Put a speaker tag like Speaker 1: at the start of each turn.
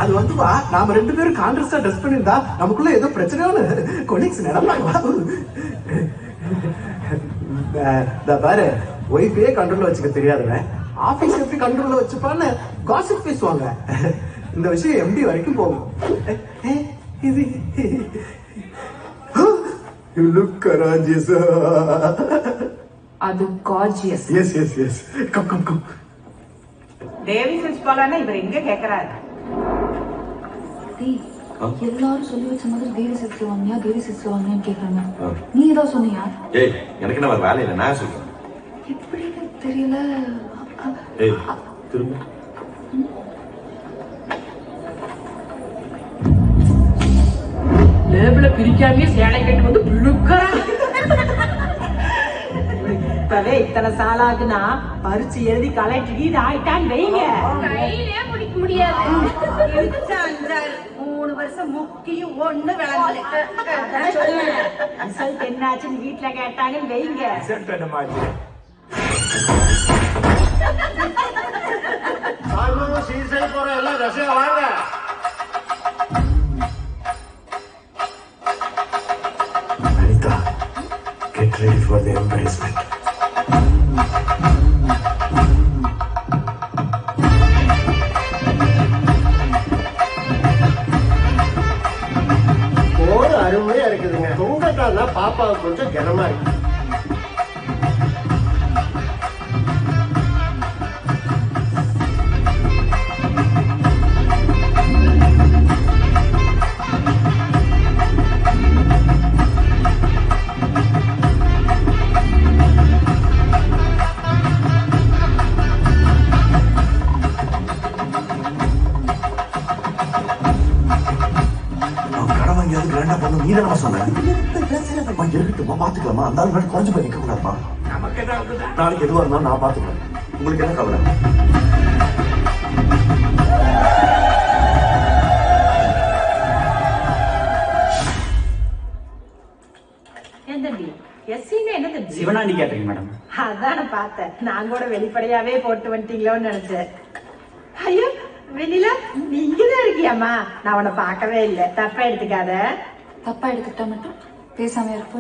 Speaker 1: அது வந்துவா நாம 2 பேரும் கான்ட்ராஸ்டா ட்ரெஸ் பண்ணிருந்தா நமக்குள்ள ஏதோ பிரச்சனையோட கொலீக்ஸ் நடப்பாங்க. பாரு ஒய்ஃபே கண்ட்ரோல்ல வச்சுக்க தெரியாதவன் ஆபீஸ் எப்படி கண்ட்ரோல்ல வச்சுப்பான்னு காசிப் பேசுவாங்க. இந்த விஷயம் எம்டி வரைக்கும் போகும். இது you look courageous.
Speaker 2: அது gorgeous.
Speaker 1: Yes. Come.
Speaker 3: தேவி சில்ஸ் போலான்னா இவர் எங்க கேக்குறாரு?
Speaker 2: எல்லாரும் சொல்லி வச்ச மாதிரி தேவி சில்ஸ் வாங்கியான்னு கேக்குறாங்க. நீ ஏதாவது சொன்னியா?
Speaker 4: ஏய் எனக்கு என்ன வேலை இல்லை, நான் சொல்றேன்.
Speaker 2: எப்படின்னு தெரியல.
Speaker 4: ஏய் திரும்ப
Speaker 3: லேபிள பிரிக்காமே சேலை கட்டி வந்து புழுக்கறா. இப்பவே இத்தனை சாலாகுனா பரிச்சு எழுதி கலெக்டர் இது ஆயிட்டான்னு வைங்க.
Speaker 5: கையிலே முடிக்க முடியாது. 3 வருஷம் முக்கியும் ஒண்ணு விளங்கல.
Speaker 3: ரிசல்ட் என்னாச்சுன்னு வீட்டுல கேட்டாங்கன்னு வைங்க.
Speaker 6: சீசன் போற எல்லாம் ரசிகா வாங்க.
Speaker 1: Anita, get ready for the embarrassment.
Speaker 6: போர் அருமையா இருக்குதுங்க. தொங்கட்டான்னா பாப்பாவுக்கு கொஞ்சம் கனமா இருக்கு.
Speaker 1: பாத்துக்கலாமா? அந்த ஆள் குறைஞ்சு போய் நிக்க கூடாதுமா. நாளைக்கு எதுவா இருந்தாலும் நான் பாத்துக்கிறேன். உங்களுக்கு என்ன கவலை?
Speaker 3: ஏன் தம்பி எஸ்சின்னு என்ன தம்பி?
Speaker 7: சிவனாண்டி கேட்டீங்க மேடம்.
Speaker 3: அதான் நான் பார்த்தேன். நான் கூட வெளிப்படையாவே போட்டு வந்துட்டீங்களோன்னு நினைச்சேன். ஐயோ வெளியில நீ இங்கதான் இருக்கியாமா? நான் உன்னை பார்க்கவே இல்லை, தப்பா எடுத்துக்காத.
Speaker 2: தப்பா எடுத்துக்கிட்டா மட்டும் பேசாம இருப்போம்.